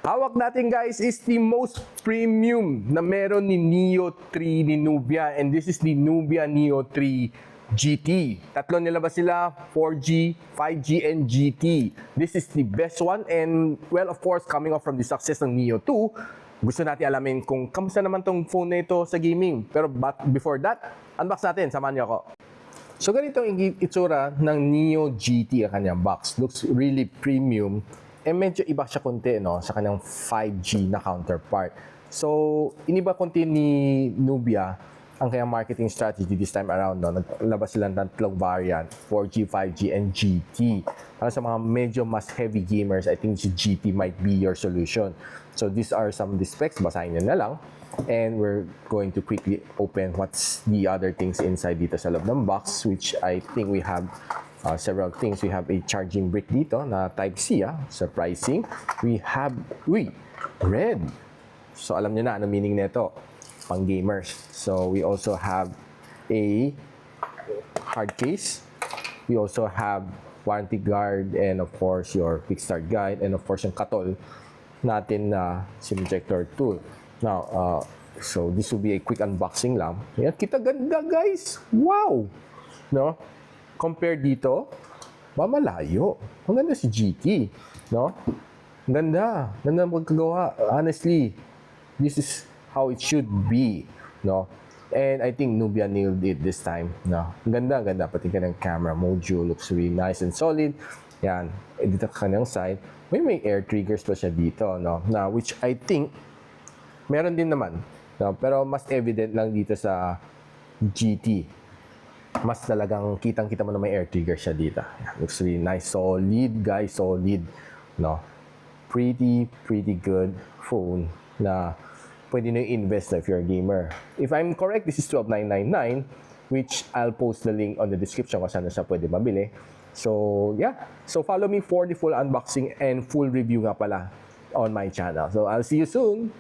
Hawak natin guys is the most premium na meron ni Neo 3 ni Nubia, and this is the Nubia Neo 3 GT. Tatlo nilabas sila, 4G, 5G, and GT. This is the best one, and well, of course, coming off from the success ng Neo 2, gusto natin alamin kung kamusta naman tong phone na ito sa gaming. Pero before that, unbox natin, samahan niyo ako. So ganito ang itsura ng Neo GT, ang kanyang box. Looks really premium. Medyo iba siya konti, no, sa kanyang 5G na counterpart. So, iniba konti ni Nubia ang kanyang marketing strategy this time around, no. Naglabas sila ng tatlong variant, 4G, 5G, and GT. Para sa mga medyo mas heavy gamers, I think si GT might be your solution. So, these are some of the specs. Basahin nyo na lang. And we're going to quickly open what's the other things inside dito sa loob ng box, which I think we have several things. We have a charging brick dito na Type-C, surprising. We have, red. So alam niyo na ano meaning nito, pang gamers. So we also have a hard case. We also have warranty guard, and of course your quick start guide, and of course yung katol natin na SIM ejector tool. Now, so this will be a quick unboxing lang. Yan, kita ganda guys. Wow! No? Compare dito, malayo. Ang ganda si GT, no? Ganda. Ganda magkagawa. Honestly, this is how it should be, no? And I think Nubia nailed it this time, no? Ganda, ganda. Pati ka ng camera module looks really nice and solid. Yan. Dito ka ng side. May air triggers pa siya dito, no? Na which I think meron din naman, no? Pero mas evident lang dito sa GT. Mas talagang kitang-kita mo na may air trigger siya dito. Yeah, looks really nice. Solid, guys. Solid. No? Pretty good phone na pwede na invest if you're a gamer. If I'm correct, this is 12,999, which I'll post the link on the description kung saan na siya pwede mabili. So, yeah. So, follow me for the full unboxing and full review nga pala on my channel. So, I'll see you soon.